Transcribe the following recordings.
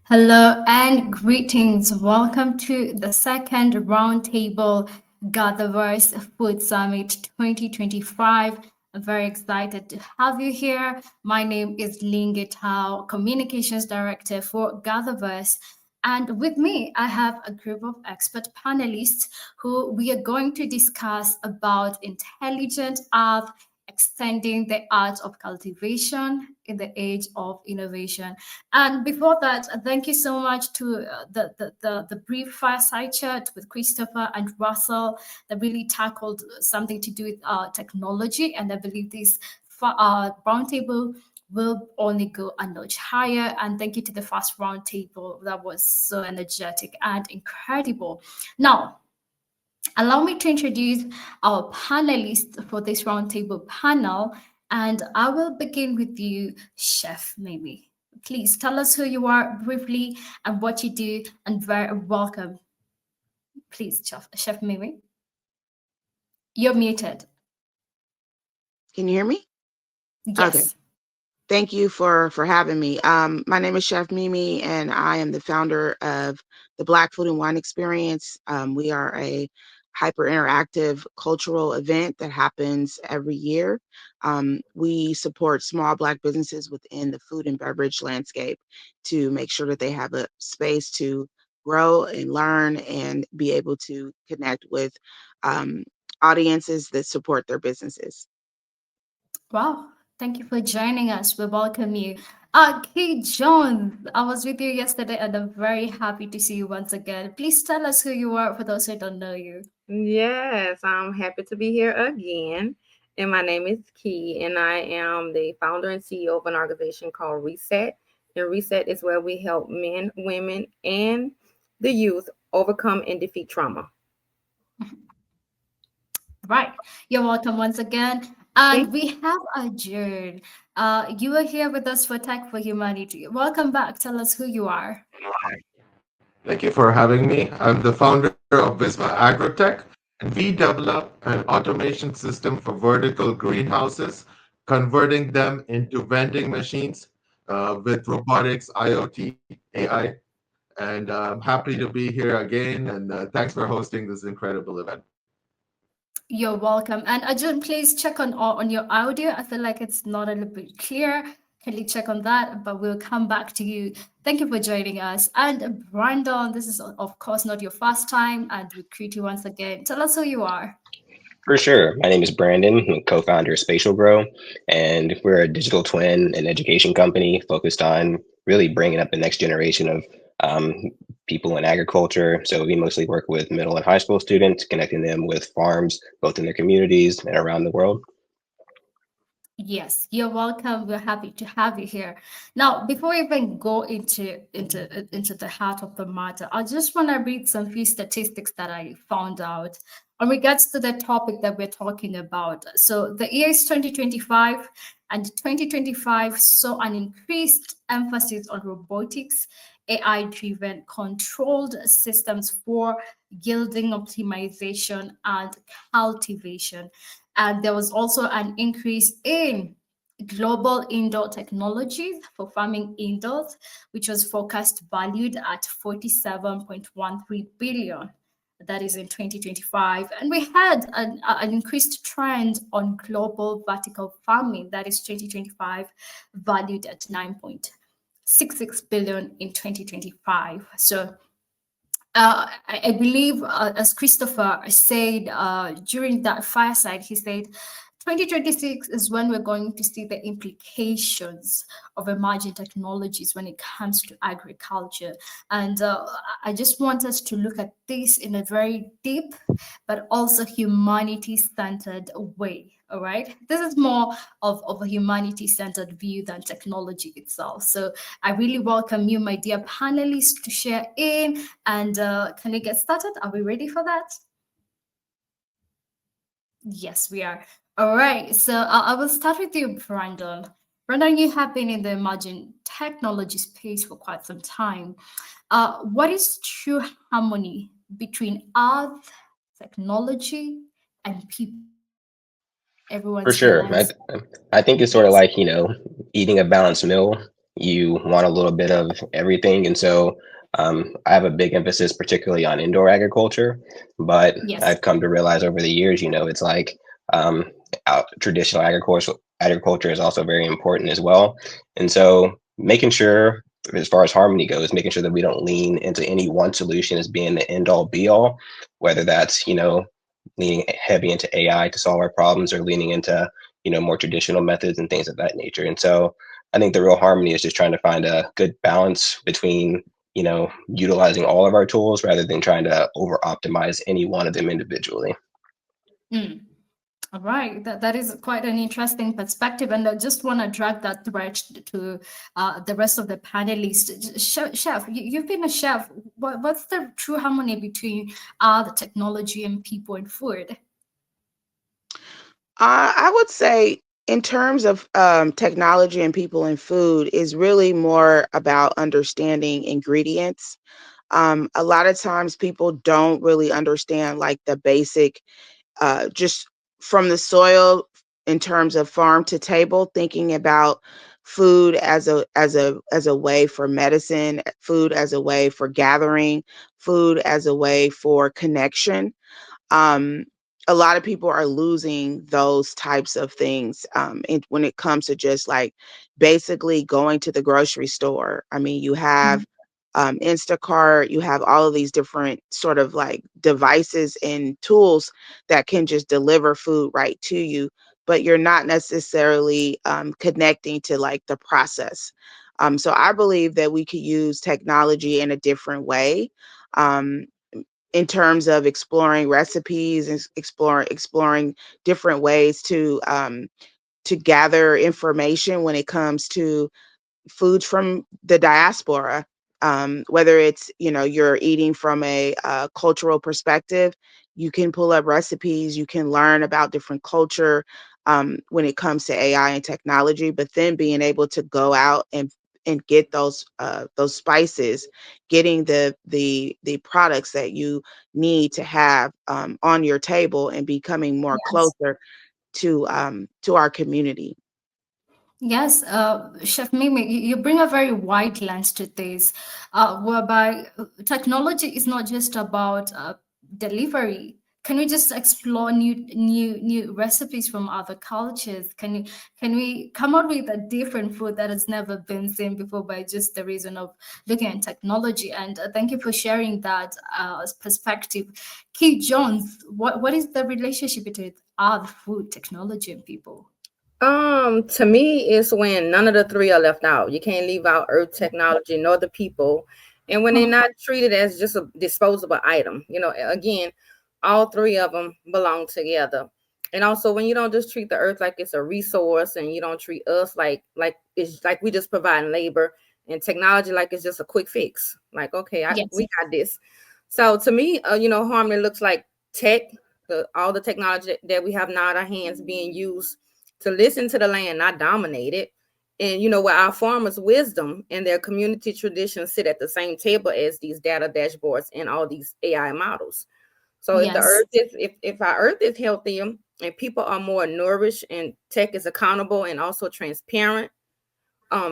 Hello and greetings. Welcome to the second Roundtable GatherVerse Food Summit 2025. I'm very excited to have you here. My name is Linge Tao, Communications Director for GatherVerse. And with me, I have a group of expert panelists who we are going to discuss about intelligent art, extending the art of cultivation in the age of innovation. And before that, thank you so much to the brief fireside chat with Christopher and Russell that really tackled something to do with technology. And I believe this roundtable will only go a notch higher. And thank you to the first roundtable that was so energetic and incredible. Now, allow me to introduce our panelists for this roundtable panel, and I will begin with you, Chef Mimi. Please tell us who you are briefly and what you do, and very welcome. Please, Chef Mimi. You're muted. Can you hear me? Okay. Yes. Thank you for having me. My name is Chef Mimi, and I am the founder of the Black Food and Wine Experience. We are a hyper interactive cultural event that happens every year. We support small Black businesses within the food and beverage landscape to make sure that they have a space to grow and learn and be able to connect with audiences that support their businesses. Wow. Thank you for joining us. We welcome you. Kate Jones, I was with you yesterday and I'm very happy to see you once again. Please tell us who you are for those who don't know you. Yes, I'm happy to be here again. And my name is Key, and I am the founder and CEO of an organization called Reset. And Reset is where we help men, women, and the youth overcome and defeat trauma. Right. You're welcome once again. Thank And we have adjourned. You are here with us for Tech for Humanity. Welcome back. Tell us who you are. Thank you for having me. I'm the founder of Visma Agrotech, and we develop an automation system for vertical greenhouses, converting them into vending machines with robotics, IoT, AI. And I'm happy to be here again. And thanks for hosting this incredible event. You're welcome. And Arjun, please check on your audio. I feel like it's not a little bit clear. Can you check on that? But we'll come back to you. Thank you for joining us. And Brandon, this is of course not your first time, and we greet you once again. Tell us who you are. For sure. My name is Brandon. I'm co-founder of Spatial Grow, and we're a digital twin and education company focused on really bringing up the next generation of um, people in agriculture. So we mostly work with middle and high school students, connecting them with farms, both in their communities and around the world. Yes, you're welcome. We're happy to have you here. Now, before we even go into the heart of the matter, I just want to read some few statistics that I found out in regards to the topic that we're talking about. So the year is 2025, and 2025 saw an increased emphasis on robotics, AI-driven controlled systems for yielding optimization and cultivation. And there was also an increase in global indoor technologies for farming indoors, which was forecast valued at 47.13 billion. That is in 2025. And we had an increased trend on global vertical farming, that is 2025, valued at 9.66 billion in 2025. So I believe, as Christopher said during that fireside, he said 2026 is when we're going to see the implications of emerging technologies when it comes to agriculture. And I just want us to look at this in a very deep but also humanity centered way. All right. This is more of a humanity centered view than technology itself. So I really welcome you, my dear panelists, to share in. And can we get started? Are we ready for that? Yes, we are. All right. So I will start with you, Brandon. Brandon, you have been in the emerging technology space for quite some time. What is true harmony between art, technology, and people? For Everyone's sure. nuance. I think it's sort of Yes. like, eating a balanced meal. you want a little bit of everything. And so I have a big emphasis, particularly on indoor agriculture. But Yes. I've come to realize over the years, it's like um, traditional agriculture is also very important as well. And so making sure, as far as harmony goes, making sure that we don't lean into any one solution as being the end all be all, whether that's, leaning heavy into AI to solve our problems or leaning into, more traditional methods and things of that nature. And so I think the real harmony is just trying to find a good balance between, utilizing all of our tools rather than trying to over optimize any one of them individually. Mm. All right, that is quite an interesting perspective, and I just want to drag that thread to the rest of the panelists. Chef, you've been a chef. What's the true harmony between the technology and people and food? I would say, in terms of technology and people and food, is really more about understanding ingredients. A lot of times people don't really understand like the basic, just from the soil in terms of farm to table, thinking about food as a way for medicine, food as a way for gathering, food as a way for connection. um, a lot of people are losing those types of things, when it comes to just like basically going to the grocery store. I mean, you have Instacart, you have all of these different sort of like devices and tools that can just deliver food right to you, but you're not necessarily connecting to like the process. So I believe that we could use technology in a different way. Um, in terms of exploring recipes and exploring different ways to gather information when it comes to foods from the diaspora. Whether it's, you're eating from a cultural perspective, you can pull up recipes, you can learn about different culture when it comes to AI and technology, but then being able to go out and get those spices, getting the products that you need to have on your table, and becoming more Yes. closer to our community. Yes, Chef Mimi, you bring a very wide lens to this, whereby technology is not just about delivery. Can we just explore new recipes from other cultures? Can we come up with a different food that has never been seen before by just the reason of looking at technology? And thank you for sharing that perspective. Keith Jones, what is the relationship between art, food, technology, and people? To me, it's when none of the three are left out. You can't leave out earth technology nor the people. And when they're not treated as just a disposable item, again, all three of them belong together. And also when you don't just treat the earth like it's a resource, and you don't treat us like it's like we just providing labor, and technology like it's just a quick fix. Like, okay, Yes. we got this. So to me, harmony looks like tech, all the technology that we have now in our hands being used to listen to the land, not dominate it. And where our farmers' wisdom and their community traditions sit at the same table as these data dashboards and all these AI models. So if the Yes. earth is if our earth is healthier and people are more nourished and tech is accountable and also transparent,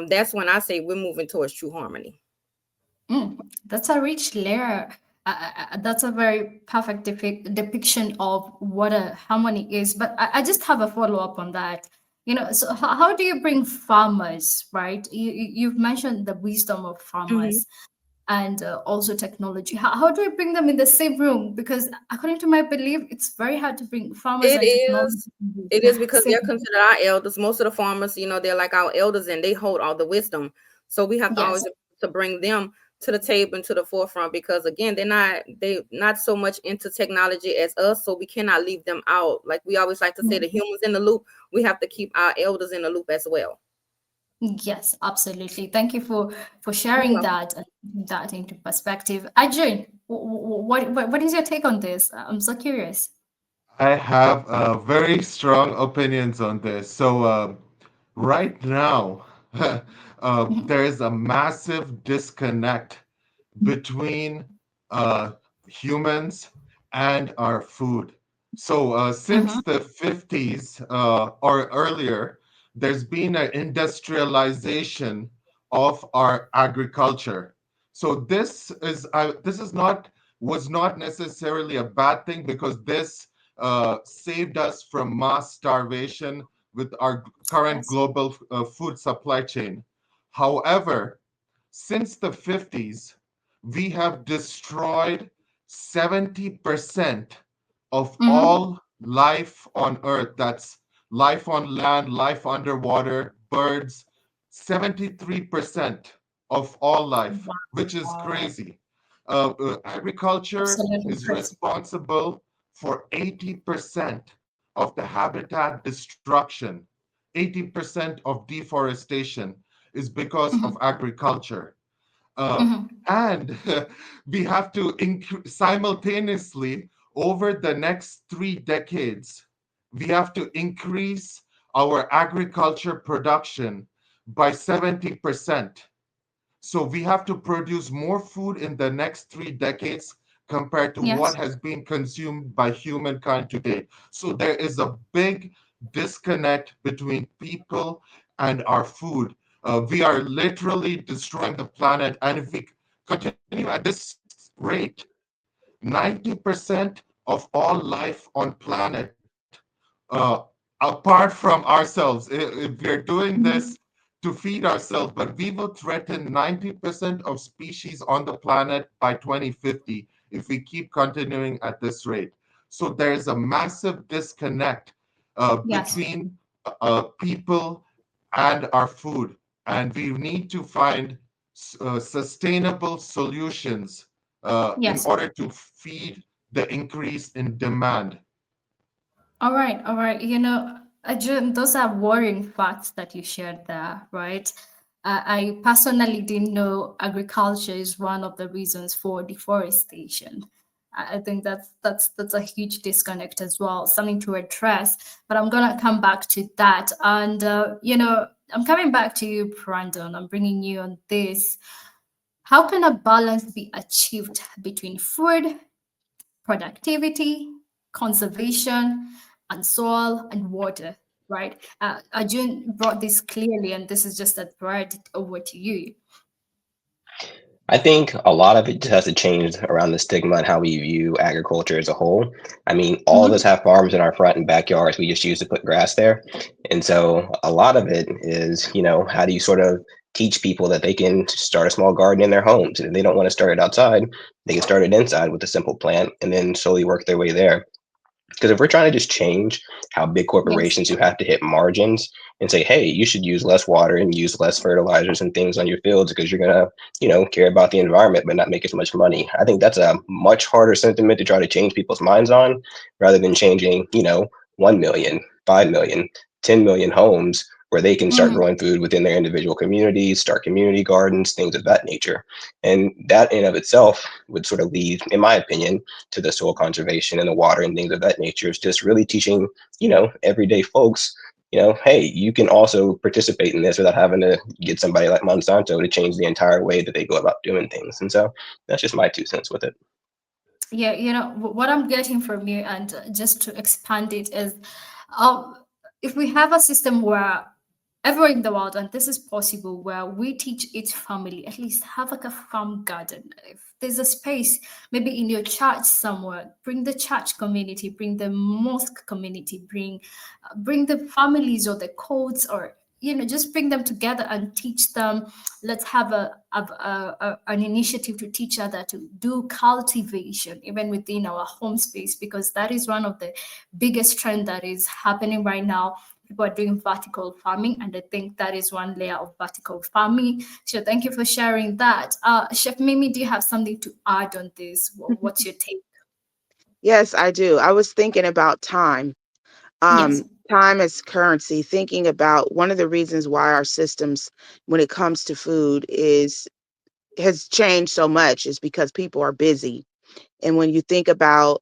that's when I say we're moving towards true harmony. That's a rich layer. That's a very perfect depiction of what a harmony is. But I just have a follow up on that. So how do you bring farmers, right? You've mentioned the wisdom of Mhm. farmers and also technology. How do you bring them in the same room? Because according to my belief, it's very hard to bring farmers It and technology is. in It the is because same they're room. considered our elders. Most of the farmers, they're like our elders and they hold all the wisdom. So we have to always Yes. to bring them to the table and to the forefront, because again, they not so much into technology as us, so we cannot leave them out. Like we always like to say, the humans in the loop, we have to keep our elders in the loop as well. Yes, absolutely. Thank you for You're sharing welcome. that and putting that into perspective. Ajun, what is your take on this? I'm so curious. I have very strong opinions on this. So, right now, Mhm, there is a massive disconnect between uh, humans and our food. So, since mhm, the 50s or earlier, there's been an industrialization of our agriculture. So this is not was not necessarily a bad thing because this saved us from mass starvation with our current Yes. global food supply chain. However, since the 50s, we have destroyed 70% of Mm-hmm. all life on Earth. That's life on land, life underwater, birds. 73% of all life, which is Wow. crazy. Agriculture Absolutely is crazy. responsible for 80% of the habitat destruction. 80% of deforestation is because of Mm-hmm. agriculture. Uh, Mm-hmm. and we have to simultaneously, over the next 3 decades, we have to increase our agriculture production by 70%. So we have to produce more food in the next 3 decades compared to what Yes. has been consumed by humankind today. So there is a big disconnect between people and our food. We are literally destroying the planet. And if we continue at this rate, 90% of all life on planet, uh, apart from ourselves, if we're doing this Mm-hmm. to feed ourselves, but we will threaten 90% of species on the planet by 2050 if we keep continuing at this rate. So there's a massive disconnect Yes. between people and our food, and we need to find sustainable solutions in Yes. order to feed the increase in demand. All right, all right. Ajun, those are worrying facts that you shared there, right? I personally didn't know agriculture is one of the reasons for deforestation. I think that's a huge disconnect as well, something to address. But I'm gonna come back to that, and I'm coming back to you, Brandon. I'm bringing you on this. How can a balance be achieved between food, productivity, conservation, and soil and water, right? Arjun brought this clearly, and this is just a thread over to you. I think a lot of it just has to change around the stigma and how we view agriculture as a whole. I mean, all of us Mm-hmm. have farms in our front and backyards. We just use to put grass there. And so a lot of it is, how do you sort of teach people that they can start a small garden in their homes? And if they don't want to start it outside, they can start it inside with a simple plant and then slowly work their way there. Because if we're trying to just change how big Yes. corporations who have to hit margins and say, hey, you should use less water and use less fertilizers and things on your fields because you're gonna, care about the environment but not make as much money. I think that's a much harder sentiment to try to change people's minds on rather than changing, 1 million, 5 million, 10 million homes where they can start Mm-hmm. growing food within their individual communities, start community gardens, things of that nature. And that in of itself would sort of lead, in my opinion, to the soil conservation and the water and things of that nature. Is just really teaching, everyday folks, hey, you can also participate in this without having to get somebody like Monsanto to change the entire way that they go about doing things. And so that's just my 2 cents with it. Yeah, what I'm getting from you, and just to expand it, is um, if we have a system where everywhere in the world, and this is possible, where we teach each family at least have like a farm garden. If there's a space, maybe in your church somewhere, bring the church community, bring the mosque community, bring the families or the codes, or just bring them together and teach them. Let's have an initiative to teach other to do cultivation even within our home space, because that is one of the biggest trend that is happening right now. People are doing vertical farming, and I think that is one layer of vertical farming. So thank you for sharing that. Chef Mimi, do you have something to add on this? What's your take? Yes, I do. I was thinking about time. Yes. Time as currency, thinking about one of the reasons why our systems, when it comes to food, is has changed so much is because people are busy. And when you think about,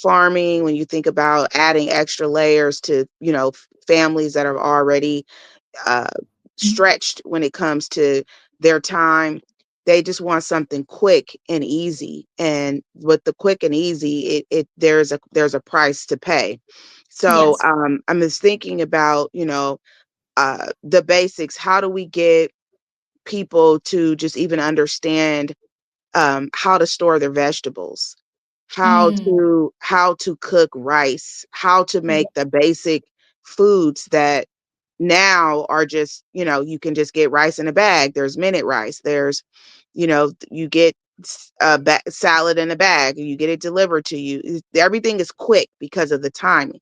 farming, when you think about adding extra layers to, families that are already uh, stretched when it comes to their time. They just want something quick and easy. And with the quick and easy, it there's a price to pay. So Yes. I'm just thinking about, the basics. How do we get people to just even understand how to store their vegetables, Mm. how to cook rice, how to make the basic foods that now are just, you can just get rice in a bag. There's minute rice. There's, you get salad in a bag, you get it delivered to you. Everything is quick because of the timing.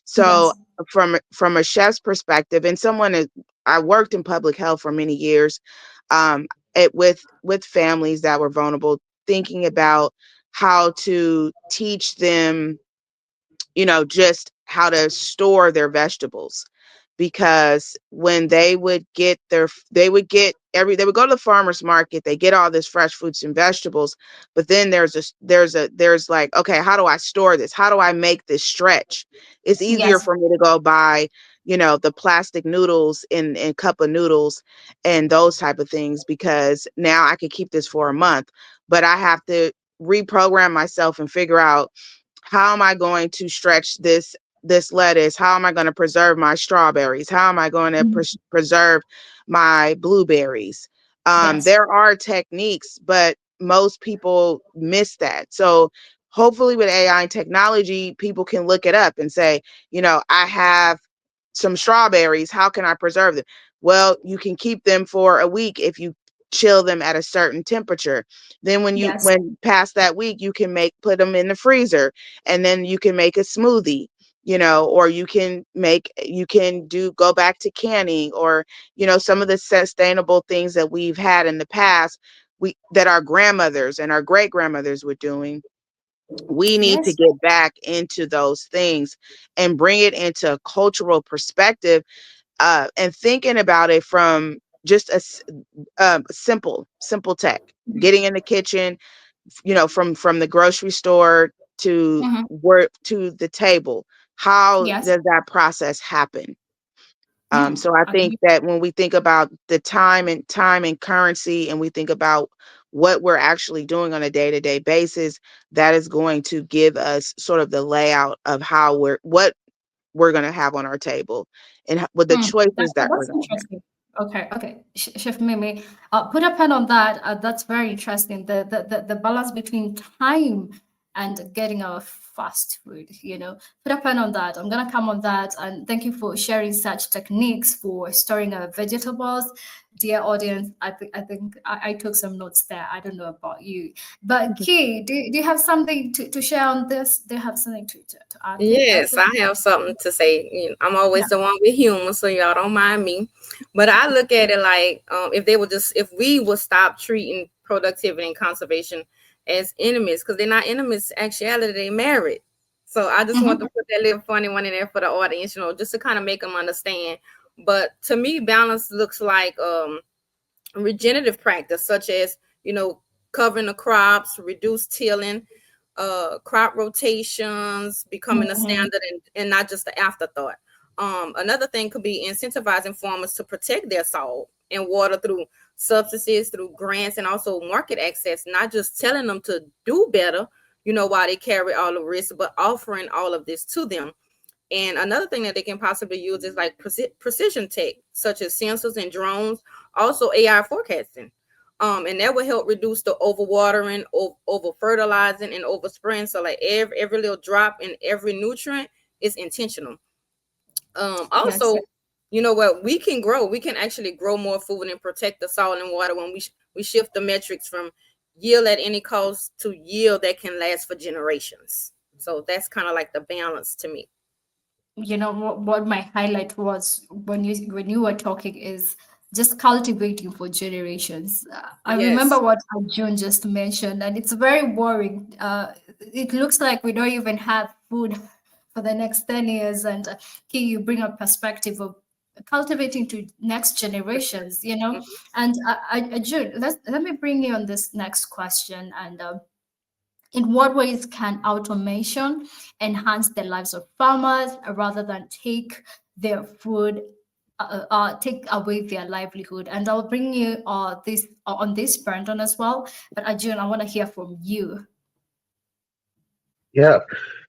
So Yes. from a chef's perspective, and someone is, I worked in public health for many years, um, with families that were vulnerable, thinking about how to teach them, just how to store their vegetables. Because when they would go to the farmer's market, they get all this fresh fruits and vegetables, but then there's like, okay, how do I store this? How do I make this stretch? It's easier Yes. for me to go buy, the plastic noodles and cup of noodles and those type of things, because now I could keep this for a month, but I have to reprogram myself and figure out, how am I going to stretch this lettuce? How am I going to preserve my strawberries? How am I going to Mhm. preserve my blueberries? Yes. There are techniques, but most people miss that. So hopefully with AI and technology, people can look it up and say, I have some strawberries. How can I preserve them? Well, you can keep them for a week if you chill them at a certain temperature. Then Yes. when past that week, you can put them in the freezer, and then you can make a smoothie, or you can go back to canning, or, some of the sustainable things that we've had in the past, that our grandmothers and our great grandmothers were doing. We need to Yes. get back into those things and bring it into a cultural perspective, and thinking about it from just simple tech, getting in the kitchen, from the grocery store to Hmm. work to the table. How Yes. does that process happen? Mm. So I think Agree. that when we think about the time and currency, and we think about what we're actually doing on a day-to-day basis, that is going to give us sort of the layout of what we're going to have on our table, and with the Mm, choices that we're that's going to have. interesting. Okay, okay. Chef Mimi, put a pen on that. That's very interesting. The balance between time and getting our fast food, Put a pen on that. I'm gonna come on that. And thank you for sharing such techniques for storing our vegetables. Dear audience, I took some notes there. I don't know about you. But Key, do you have something to share on this? Do you have something to add Yes, this? I have something to say. I'm always Yeah. the one with humor, so y'all don't mind me. But I look at it like, if we would stop treating productivity and conservation as enemies, because they're not enemies. Actuality, they married. So I just want to Mhm. put that little funny one in there for the audience, just to kind of make them understand. But to me, balance looks like regenerative practice, such as covering the crops, reduce tilling, crop rotations, becoming a Mhm. standard, and not just the afterthought. Another thing could be incentivizing farmers to protect their soil and water through subsidies, through grants, and also market access, not just telling them to do better, while they carry all the risk, but offering all of this to them. And another thing that they can possibly use is like precision tech, such as sensors and drones, also AI forecasting. And that will help reduce the overwatering, over fertilizing, and overspraying. So like every little drop in every nutrient is intentional. Yes. Also, what we can grow, we can actually grow more food and protect the soil and water when we shift the metrics from yield at any cost to yield that can last for generations. So that's kind of like the balance to me. What my highlight was when you were talking is just cultivating for generations. I remember Yes. what June just mentioned, and it's very worrying. It looks like we don't even have food for the next 10 years. And here you bring a perspective of cultivating to next generations. And June, let me bring you on this next question. And in what ways can automation enhance the lives of farmers rather than take their food, take away their livelihood? And I'll bring you this on this, Brandon, as well. But Arjun, I want to hear from you. Yeah,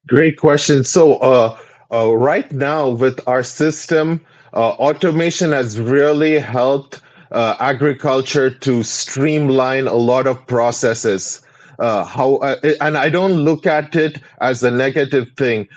great question. So, right now with our system, automation has really helped agriculture to streamline a lot of processes. And I don't look at it as a negative thing.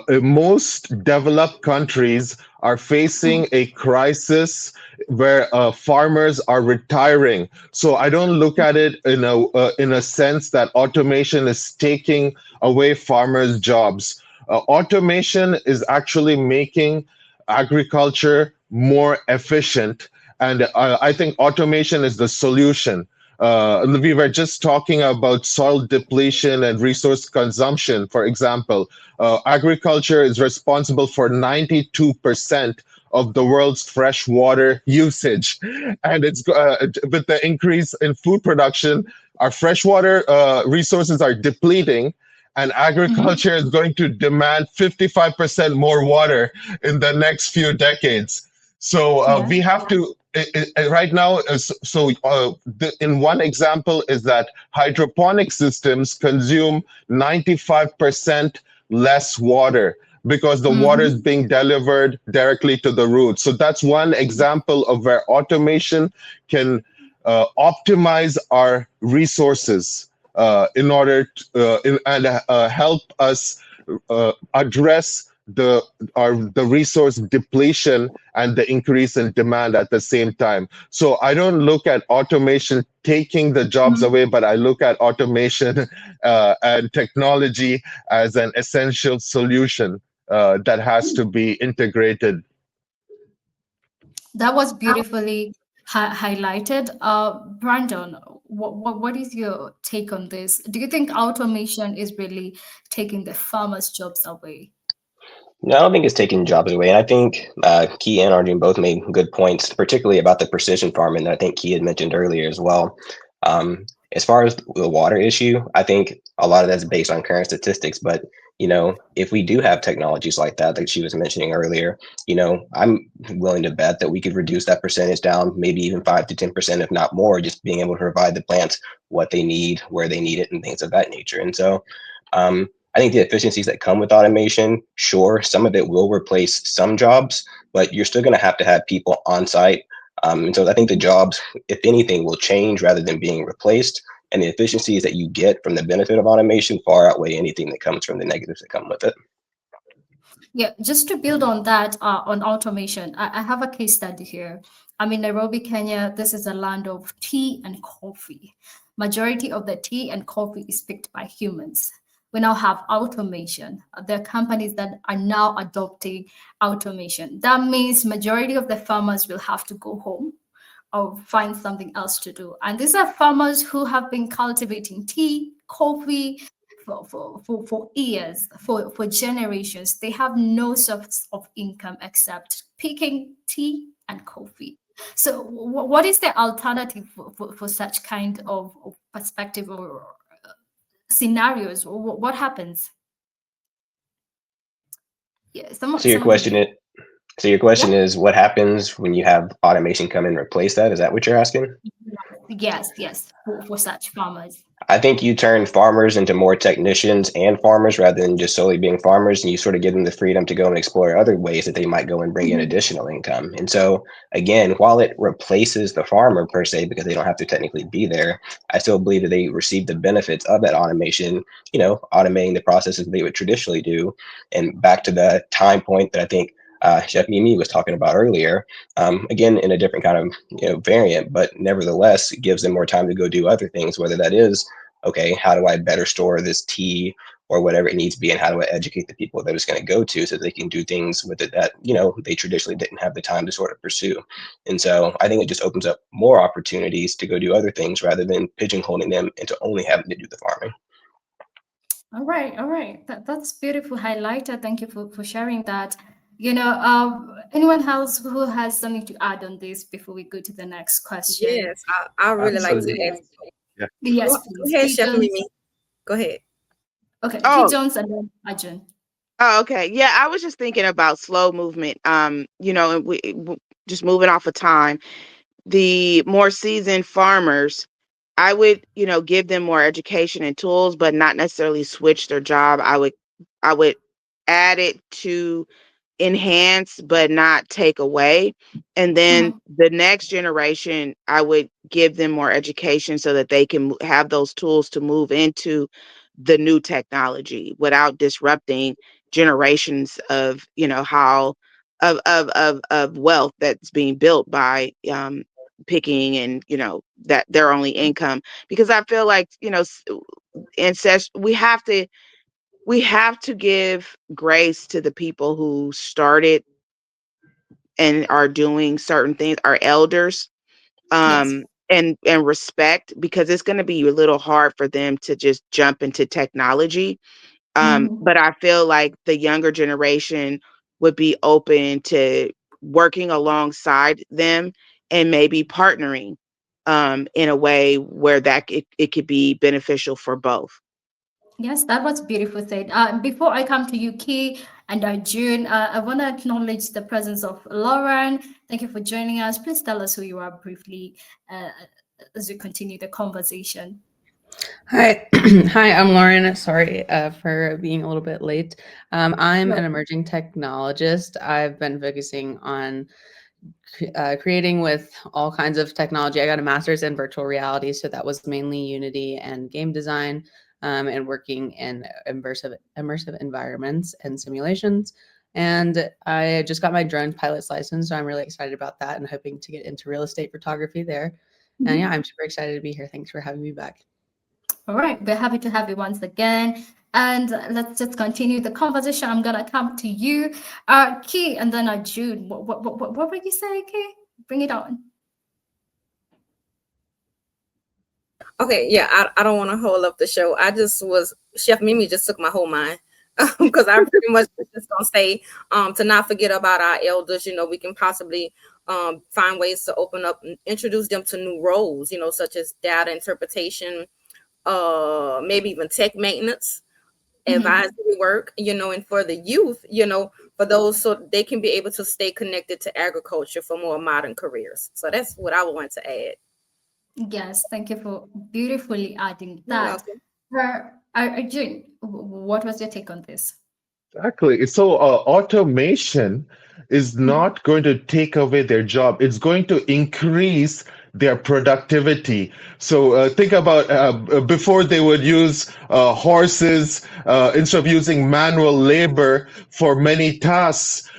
Most developed countries are facing a crisis where farmers are retiring. So I don't look at it in a sense that automation is taking away farmers' jobs. Automation is actually making agriculture more efficient, and I think automation is the solution. We were just talking about soil depletion and resource consumption, for example. Agriculture is responsible for 92% of the world's fresh water usage. And it's with the increase in food production, our freshwater resources are depleting, and Mhm. agriculture is going to demand 55% more water in the next few decades. So Yeah. we have to right now. In one example is that hydroponic systems consume 95% less water because the water is Mhm. being delivered directly to the root. So that's one example of where automation can optimize our resources in order to, and help us address the resource depletion and the increase in demand at the same time. So I don't look at automation taking the jobs Mhm. away, but I look at automation and technology as an essential solution that has to be integrated. That was beautifully highlighted. Brandon, what is your take on this? Do you think automation is really taking the farmers' jobs away? No, I don't think it's taking jobs away. And I think Key and Arjun both made good points, particularly about the precision farming that I think Key had mentioned earlier as well. As far as the water issue, I think a lot of that's based on current statistics. But, if we do have technologies like that, like she was mentioning earlier, I'm willing to bet that we could reduce that percentage down, maybe even 5 to 10%, if not more, just being able to provide the plants what they need, where they need it, and things of that nature. And so, I think the efficiencies that come with automation, sure, some of it will replace some jobs, but you're still going to have people on site. And so I think the jobs, if anything, will change rather than being replaced. And the efficiencies that you get from the benefit of automation far outweigh anything that comes from the negatives that come with it. Yeah, just to build on that, on automation, I have a case study here. I'm in Nairobi, Kenya. This is a land of tea and coffee. Majority of the tea and coffee is picked by humans. We now have automation. There are companies that are now adopting automation. That means majority of the farmers will have to go home or find something else to do. And these are farmers who have been cultivating tea, coffee for years, for generations. They have no source of income except picking tea and coffee. So, what is the alternative for such kind of perspective or scenarios? What happens? Yeah, So your some of question you. is, so your question Yeah. is, what happens when you have automation come and replace that? Is that what you're asking? Yes, yes, for such farmers. I think you turn farmers into more technicians and farmers rather than just solely being farmers, and you sort of give them the freedom to go and explore other ways that they might go and bring in Mhm. additional income. And so, again, while it replaces the farmer per se, because they don't have to technically be there, I still believe that they receive the benefits of that automation, automating the processes they would traditionally do. And back to the time point that I think Chef Mimi was talking about earlier, again, in a different kind of variant, but nevertheless, it gives them more time to go do other things, whether that is okay, how do I better store this tea or whatever it needs to be, and how do I educate the people that it's going to go to so they can do things with it that they traditionally didn't have the time to sort of pursue. And so I think it just opens up more opportunities to go do other things rather than pigeonholing them into only having to do the farming. All right, all right. That's beautiful highlighter. Thank you for sharing that. Anyone else who has something to add on this before we go to the next question? Yes, I really like to Absolutely. ask. Yeah. Yes, Go please. ahead, Key Chef Jones. Mimi. Go ahead. Okay, Key Oh, Jones and then Arjun. oh, okay. Yeah, I was just thinking about slow movement. And just moving off of time. The more seasoned farmers, I would, give them more education and tools, but not necessarily switch their job. I would add it to enhance but not take away. And then Mhm. the next generation, I would give them more education so that they can have those tools to move into the new technology without disrupting generations of, how of wealth that's being built by picking and, that their only income. Because I feel like, ancest we have to give grace to the people who started and are doing certain things, our elders, Yes. and respect, because it's going to be a little hard for them to just jump into technology. Mhm. But I feel like the younger generation would be open to working alongside them and maybe partnering in a way where it could be beneficial for both. Yes, that was beautiful said. Before I come to you, Key and June, I want to acknowledge the presence of Lauren. Thank you for joining us. Please tell us who you are briefly uh, as we continue the conversation. Hi, hi, I'm Lauren. Sorry for being a little bit late. I'm an Sure. emerging technologist. I've been focusing on creating with all kinds of technology. I got a master's in virtual reality, so that was mainly Unity and game design, and working in immersive environments and simulations. And I just got my drone pilot's license, so I'm really excited about that and hoping to get into real estate photography there. And yeah, Mhm. I'm super excited to be here. Thanks for having me back. All right, we're happy to have you once again. And let's just continue the conversation. I'm gonna come to you, Key, and then Jude. What were you saying, Key? Bring it on. Okay, yeah, I don't want to hold up the show. I just was Chef Mimi just took my whole mind. Because I pretty much was just gonna say to not forget about our elders. We can possibly find ways to open up and introduce them to new roles, such as data interpretation, maybe even tech maintenance, Mhm. advisory work, and for the youth, for those so they can be able to stay connected to agriculture for more modern careers. So that's what I would want to add. Yes, thank you for beautifully adding You're that. welcome. June, what was your take on this? Exactly. So automation is Mhm. not going to take away their job. It's going to increase their productivity. So think about before they would use horses instead of using manual labor for many tasks.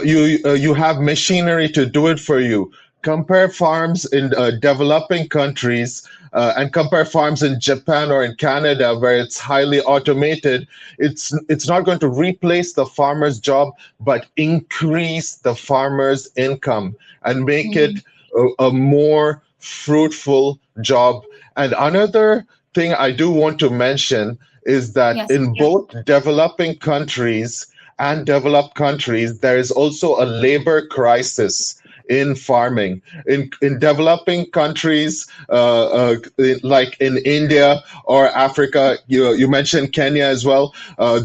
You have machinery to do it for you. Compare farms in developing countries and compare farms in Japan or in Canada where it's highly automated. It's not going to replace the farmer's job, but increase the farmer's income and make it Mhm. a more fruitful job. And another thing I do want to mention is that Yes. in both developing countries and developed countries, there is also a labor crisis in farming. In developing countries, like in India or Africa, you mentioned Kenya as well. A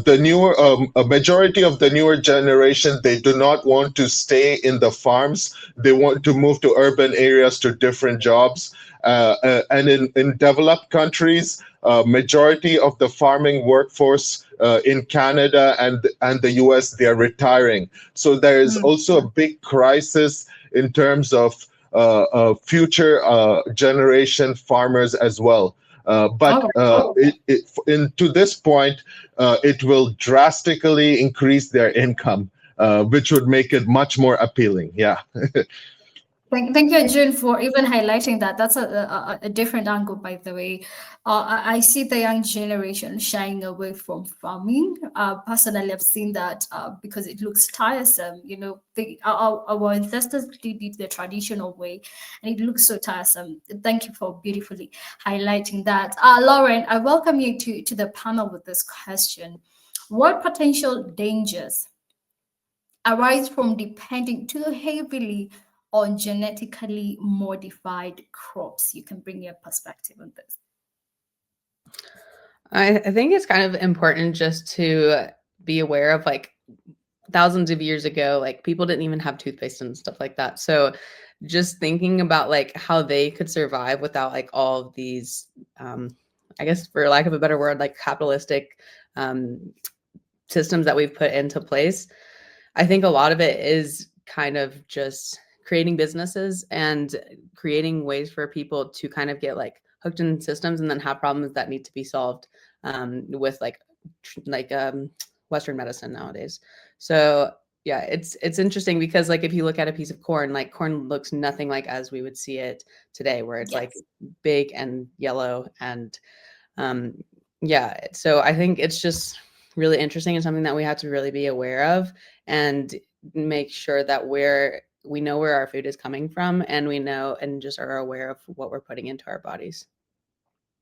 majority of the newer generation, they do not want to stay in the farms. They want to move to urban areas to different jobs. And in developed countries, majority of the farming workforce in Canada and the US, they are retiring. So there is Mm. also a big crisis in terms of future generation farmers as well. All But right. to this point, it will drastically increase their income, which would make it much more appealing. Yeah. Thank you, June, for even highlighting that. That's a different angle, by the way. I see the young generation shying away from farming. Personally, I've seen that because it looks tiresome. Our ancestors did it the traditional way, and it looks so tiresome. Thank you for beautifully highlighting that. Lauren, I welcome you to the panel with this question. What potential dangers arise from depending too heavily on genetically modified crops? You can bring your perspective on this. I think it's kind of important just to be aware of like thousands of years ago, like people didn't even have toothpaste and stuff like that. So just thinking about like how they could survive without like all of these, I guess for lack of a better word, like capitalistic um, systems that we've put into place. I think a lot of it is kind of just creating businesses and creating ways for people to kind of get like hooked in systems and then have problems that need to be solved with Western medicine nowadays. So yeah, it's interesting because like if you look at a piece of corn, like corn looks nothing like as we would see it today, where it's like Yes. big and yellow and um, yeah. So I think it's just really interesting and something that we have to really be aware of and make sure that we know where our food is coming from and we know and just are aware of what we're putting into our bodies.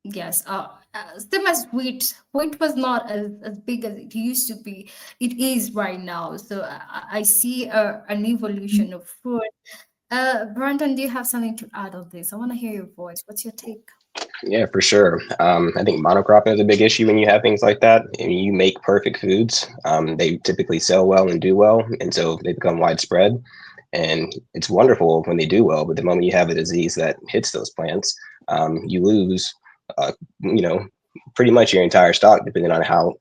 Yes, same as wheat. Wheat was not as big as it used to be. It is right now. So I see an evolution of food. Brandon, do you have something to add on this? I want to hear your voice. What's your take? Yeah, for sure. I think monocropping is a big issue when you have things like that. And you make perfect foods. They typically sell well and do well, and so they become widespread. And it's wonderful when they do well, but the moment you have a disease that hits those plants, you lose, uh, you know, pretty much your entire stock, depending on how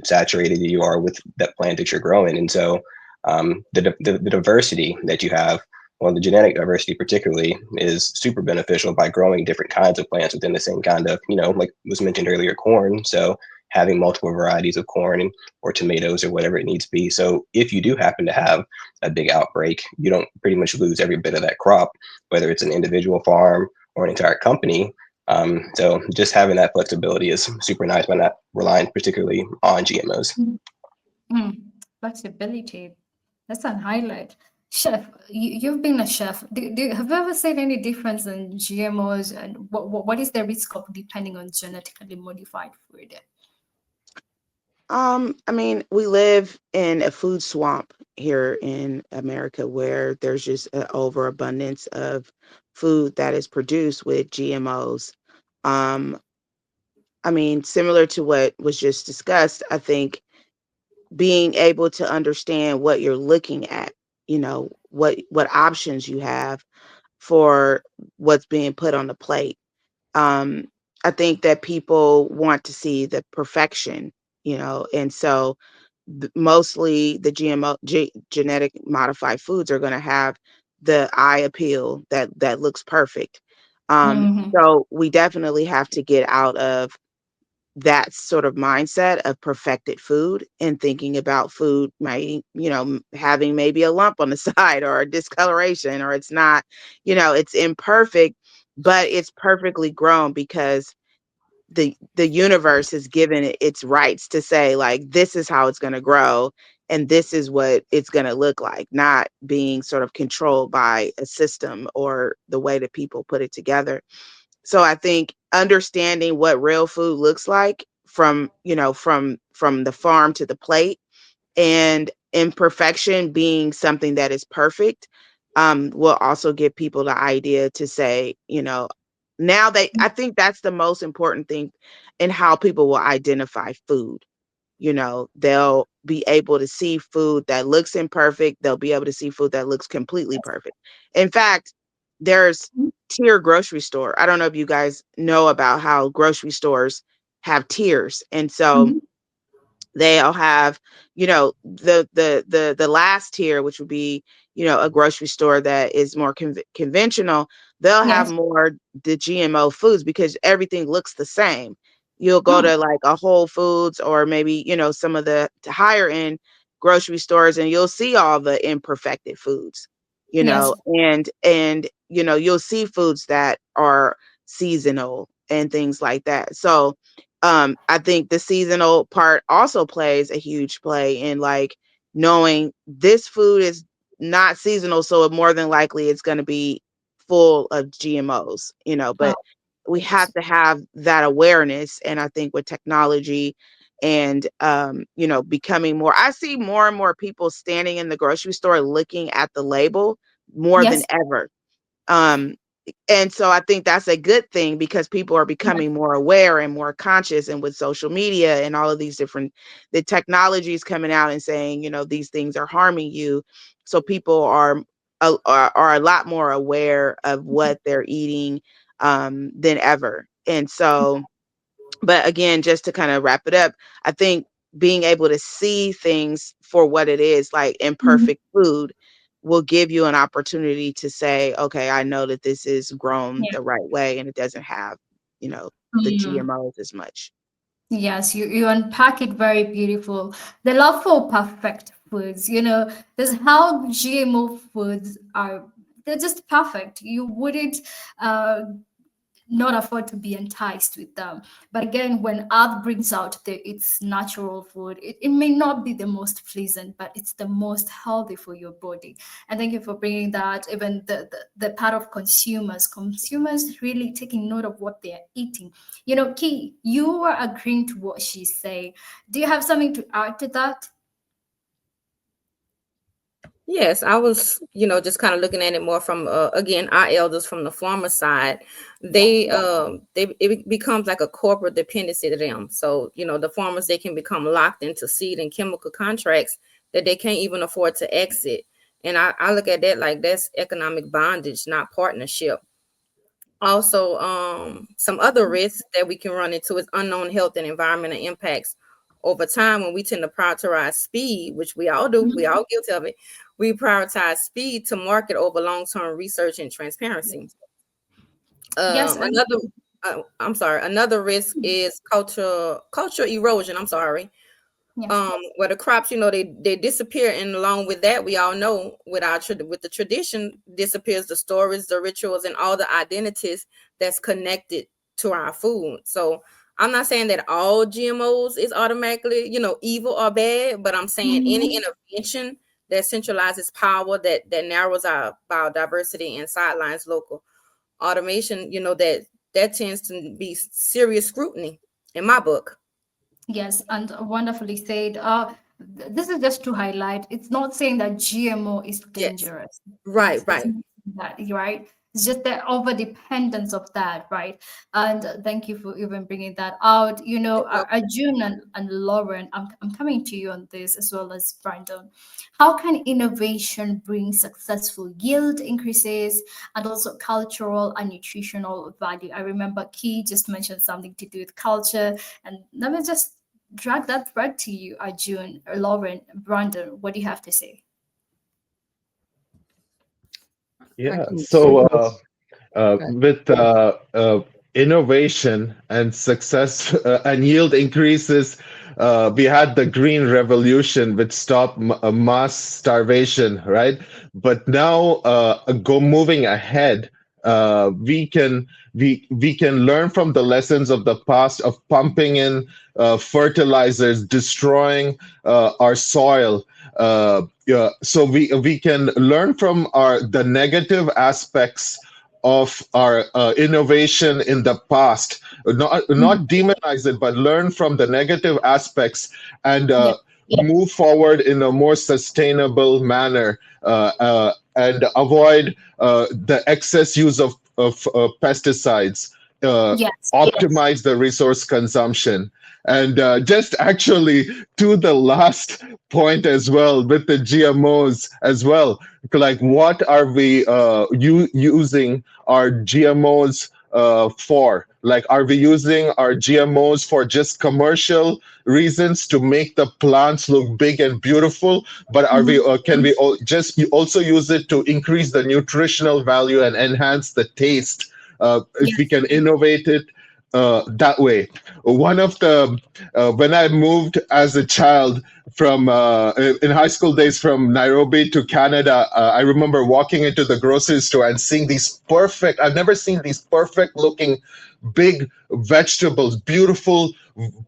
saturated you are with that plant that you're growing. And so, the diversity that you have, well, the genetic diversity particularly is super beneficial by growing different kinds of plants within the same kind of, like was mentioned earlier, corn. So having multiple varieties of corn or tomatoes or whatever it needs to be. So if you do happen to have a big outbreak, you don't pretty much lose every bit of that crop, whether it's an individual farm or an entire company. So just having that flexibility is super nice by not relying particularly on GMOs. Mm, flexibility. That's a highlight. Chef, you've been a chef. Have you ever seen any difference in GMOs and what is the risk of depending on genetically modified food? I mean, we live in a food swamp here in America where there's just an overabundance of food that is produced with GMOs. Um, I mean, similar to what was just discussed, I think being able to understand what you're looking at, what options you have for what's being put on the plate. Um, I think that people want to see the perfection, and so mostly the genetic modified foods are going to have the eye appeal that looks perfect. Mm-hmm. So we definitely have to get out of that sort of mindset of perfected food and thinking about food might, having maybe a lump on the side or a discoloration or it's not, it's imperfect, but it's perfectly grown because the universe has given it its rights to say like this is how it's going to grow and this is what it's going to look like, not being sort of controlled by a system or the way that people put it together. So I think understanding what real food looks like from the farm to the plate, and imperfection being something that is perfect, will also give people the idea to say, now I think that's the most important thing in how people will identify food. They'll be able to see food that looks imperfect. They'll be able to see food that looks completely perfect. In fact, there's tier grocery store. I don't know if you guys know about how grocery stores have tiers. And so they'll have, the last tier, which would be, a grocery store that is more conventional. They'll have Yes. more the GMO foods because everything looks the same. You'll go Mm, to like a Whole Foods or maybe, some of the higher end grocery stores and you'll see all the imperfected foods, yes. and you'll see foods that are seasonal and things like that. So I think the seasonal part also plays a huge play in like knowing this food is not seasonal, so more than likely it's going to be full of GMOs, Oh, but we have yes. to have that awareness. And I think with technology and, becoming more, I see more and more people standing in the grocery store looking at the label more than Yes. ever. Um, and so I think that's a good thing because people are Yes. becoming more aware and more conscious. And with social media and all of these different, the technology is coming out and saying, these things are harming you. So people are a lot more aware of what they're eating than ever. And so, but again, just to kind of wrap it up, I think being able to see things for what it is, like Mhm. imperfect food, will give you an opportunity to say, okay, I know that this is grown Yeah. the right way and it doesn't have, the Mm. GMOs as much. Yes, you unpack it very beautiful. The love for perfect foods, there's how GMO foods are, they're just perfect. You wouldn't uh, not afford to be enticed with them. But again, when Earth brings out its natural food, it may not be the most pleasant, but it's the most healthy for your body. And thank you for bringing that. Even the part of consumers really taking note of what they're eating. Key, you were agreeing to what she's saying. Do you have something to add to that? Yes, I was, just kind of looking at it more from again, our elders from the farmer side. They it becomes like a corporate dependency to them. So, the farmers, they can become locked into seed and chemical contracts that they can't even afford to exit. And I look at that like that's economic bondage, not partnership. Also, some other risks that we can run into is unknown health and environmental impacts over time. When we tend to prioritize speed, which we all do, we all guilty of it. We prioritize speed to market over long-term research and transparency. Yes, and Another, I'm sorry, another risk is culture erosion. I'm sorry, yes, where the crops, they disappear, and along with that, we all know with with the tradition disappears the stories, the rituals, and all the identities that's connected to our food. So I'm not saying that all GMOs is automatically, evil or bad, but I'm saying any Mhm. intervention that centralizes power, that narrows our biodiversity and sidelines local automation, that tends to be serious scrutiny in my book. Yes, and wonderfully said. This is just to highlight. It's not saying that GMO is Yes, dangerous. right, It's right. not that, right? It's just the over dependence of that, right? And thank you for even bringing that out. You're welcome. Arjun and Lauren, I'm coming to you on this as well as Brandon. How can innovation bring successful yield increases and also cultural and nutritional value? I remember Key just mentioned something to do with culture, and let me just drag that thread to you, Arjun, Lauren, Brandon. What do you have to say? I Yeah. can So go with innovation and success and yield increases, we had the Green Revolution, which stopped mass starvation, right? But now, go moving ahead, we can learn from the lessons of the past of pumping in fertilizers, destroying our soil. Yeah, so we can learn from the negative aspects of our innovation in the past, not demonize it, but learn from the negative aspects and Yeah. move forward in a more sustainable manner, and avoid the excess use of pesticides, uh, Yes. optimize the resource consumption. And just actually to the last point as well, with the GMOs as well, like what are we using our GMOs for? Like, are we using our GMOs for just commercial reasons to make the plants look big and beautiful? But are we Mhm. can we just also use it to increase the nutritional value and enhance the taste? If we Yes. can innovate it that way. One of the when I moved as a child from in high school days from Nairobi to Canada, I remember walking into the grocery store and seeing these perfect. I've never seen these perfect looking big vegetables, beautiful,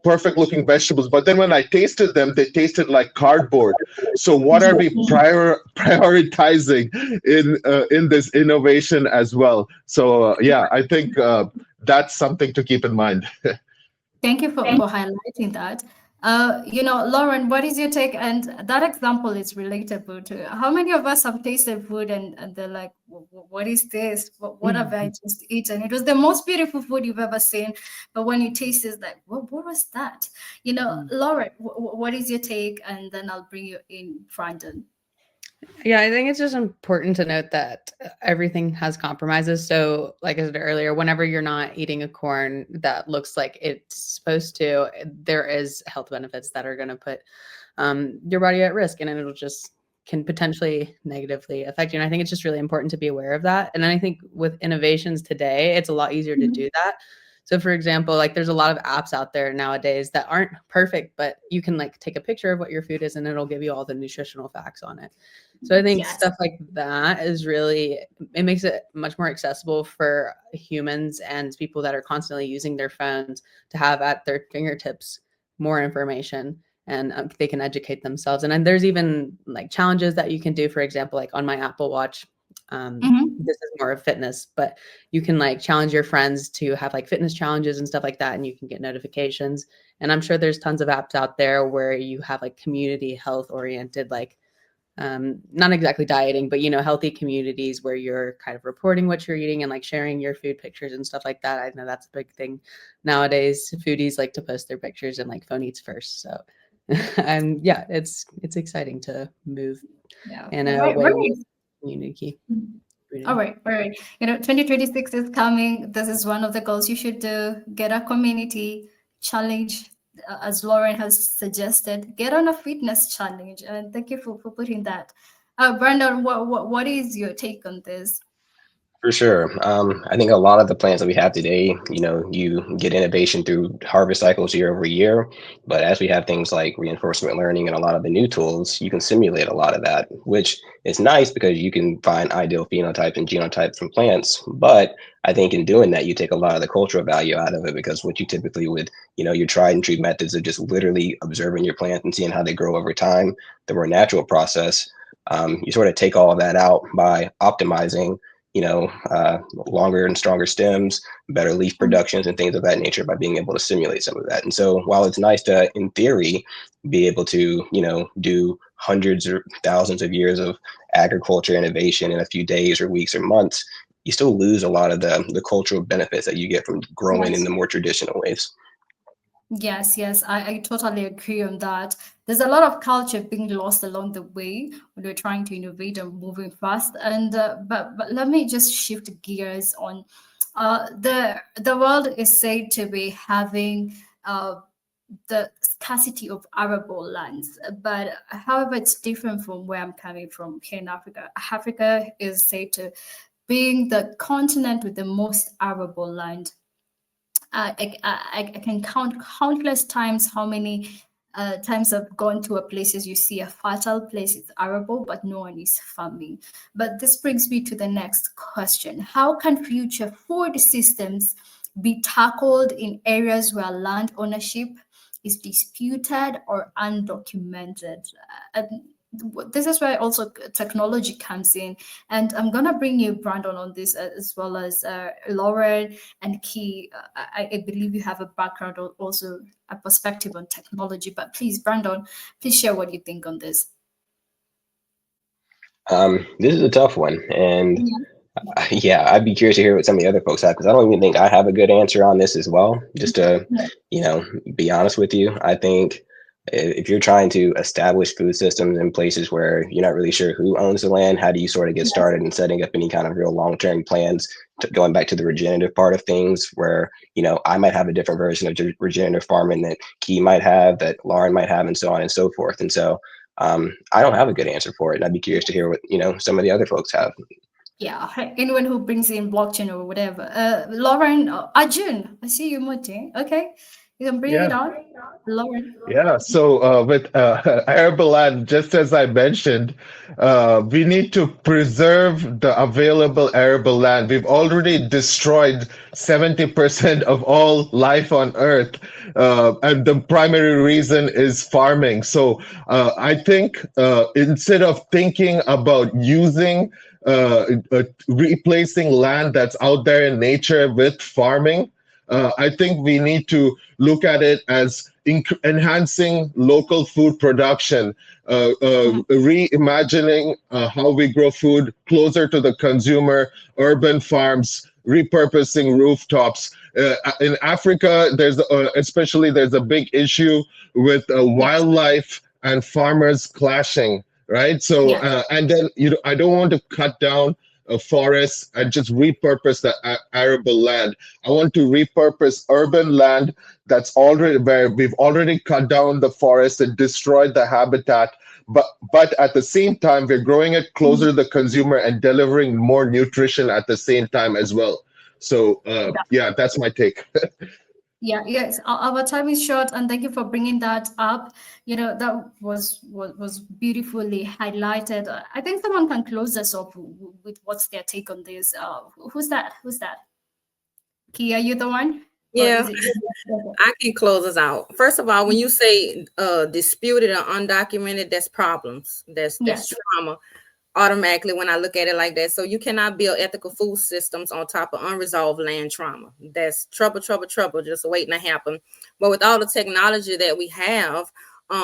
perfect looking vegetables. But then when I tasted them, they tasted like cardboard. So what are we prioritizing in this innovation as well? So yeah, I think that's something to keep in mind. Thank you for highlighting that. Lauren, what is your take? And that example is relatable to how many of us have tasted food and they're like, What is this? What have I just eaten?" It was the most beautiful food you've ever seen. But when you taste it, it's like, what was that? Lauren, what is your take? And then I'll bring you in, Brandon. Yeah, I think it's just important to note that everything has compromises. So, like I said earlier, whenever you're not eating a corn that looks like it's supposed to, there is health benefits that are going to put your body at risk, and it'll just can potentially negatively affect you. And I think it's just really important to be aware of that. And I think with innovations today, it's a lot easier to do that. So, for example, like there's a lot of apps out there nowadays that aren't perfect, but you can like take a picture of what your food is and it'll give you all the nutritional facts on it. So I think Yes. stuff like that is really, it makes it much more accessible for humans and people that are constantly using their phones to have at their fingertips more information, and they can educate themselves. And then there's even like challenges that you can do. For example, like on my Apple Watch, Mhm. this is more of fitness, but you can like challenge your friends to have like fitness challenges and stuff like that, and you can get notifications. And I'm sure there's tons of apps out there where you have like community health oriented, like not exactly dieting, but healthy communities where you're kind of reporting what you're eating and like sharing your food pictures and stuff like that. I know that's a big thing nowadays. Foodies like to post their pictures and like phone eats first. So and yeah, it's exciting to move Yeah. in a Right. way Right. where community All rooted. right, all right. 2026 is coming. This is one of the goals you should do. Get a community challenge, as Lauren has suggested. Get on a fitness challenge. And thank you for putting that. Brandon, what is your take on this? For sure. I think a lot of the plants that we have today, you get innovation through harvest cycles year over year. But as we have things like reinforcement learning and a lot of the new tools, you can simulate a lot of that, which is nice because you can find ideal phenotypes and genotypes from plants. But I think in doing that, you take a lot of the cultural value out of it because what you typically would, your tried and true methods of just literally observing your plant and seeing how they grow over time, the more natural process, you sort of take all of that out by optimizing longer and stronger stems, better leaf productions, and things of that nature by being able to simulate some of that. And so while it's nice to, in theory, be able to, do hundreds or thousands of years of agriculture innovation in a few days or weeks or months, you still lose a lot of the cultural benefits that you get from growing in Yes. the more traditional ways. Yes, yes, I totally agree on that. There's a lot of culture being lost along the way when we're trying to innovate and moving fast. And but let me just shift gears on. The world is said to be having the scarcity of arable lands, but however, it's different from where I'm coming from here in Africa. Africa is said to being the continent with the most arable land. I can count countless times how many times I've gone to a places you see a fertile place, it's arable, but no one is farming. But this brings me to the next question. How can future food systems be tackled in areas where land ownership is disputed or undocumented? And this is where also technology comes in. And I'm going to bring you, Brandon, on this as well as Lauren and Key. I believe you have a background or also a perspective on technology, but please, Brandon, please share what you think on this. This is a tough one, and Yeah. yeah, I'd be curious to hear what some of the other folks have because I don't even think I have a good answer on this as well. Just to, Yeah. be honest with you, I think if you're trying to establish food systems in places where you're not really sure who owns the land, how do you sort of get Yes. started in setting up any kind of real long-term plans? Going back to the regenerative part of things, where I might have a different version of regenerative farming that Key might have, that Lauren might have, and so on and so forth. And so I don't have a good answer for it, and I'd be curious to hear what some of the other folks have. Yeah. Anyone who brings in blockchain or whatever. Lauren, Arjun, I see you, Muti. Okay. You can bring it Yeah. on. Lauren. Yeah, so with arable land, just as I mentioned, we need to preserve the available arable land. We've already destroyed 70% of all life on Earth, and the primary reason is farming. So I think instead of thinking about using replacing land that's out there in nature with farming, I think we need to look at it as enhancing local food production, reimagining how we grow food closer to the consumer, urban farms, repurposing rooftops. In Africa, there's a big issue with Yes. wildlife and farmers clashing. right? So, Yeah. and then I don't want to cut down a forest and just repurpose the arable land. I want to repurpose urban land that's already where we've already cut down the forest and destroyed the habitat. But at the same time, we're growing it closer to the consumer and delivering more nutrition at the same time as well. So, yeah, that's my take. Yeah, yes. Our time is short, and thank you for bringing that up. That was beautifully highlighted. I think someone can close us up with what's their take on this. Who's that? Who's that? Kia, you the one? Or Yeah, is it? I can close us out. First of all, when you say disputed or undocumented, that's problems. That's Yes. trauma. Automatically when I look at it like that. So you cannot build ethical food systems on top of unresolved land trauma. That's trouble, just waiting to happen. But with all the technology that we have,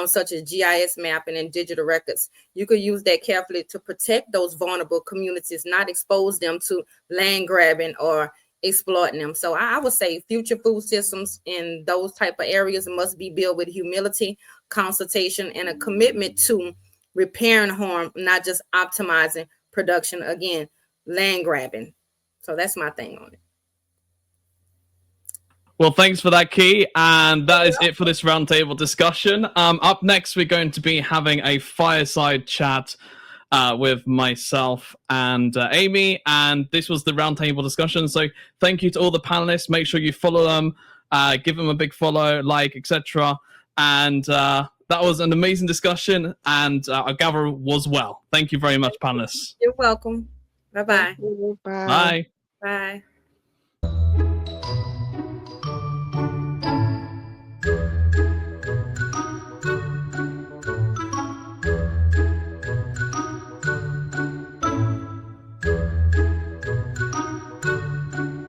such as GIS mapping and digital records, you could use that carefully to protect those vulnerable communities, not expose them to land grabbing or exploiting them. So I would say future food systems in those type of areas must be built with humility, consultation, and a commitment to repairing harm, not just optimizing production. Again, land grabbing. So that's my thing on it. Well, thanks for that, Key. And that is it for this roundtable discussion. Up next, we're going to be having a fireside chat with myself and Amy. And this was the roundtable discussion. So thank you to all the panelists. Make sure you follow them, give them a big follow, like, etc. And that was an amazing discussion, and I gather was well. Thank you very much, panelists. You're welcome. Bye-bye. Bye. Bye. Bye.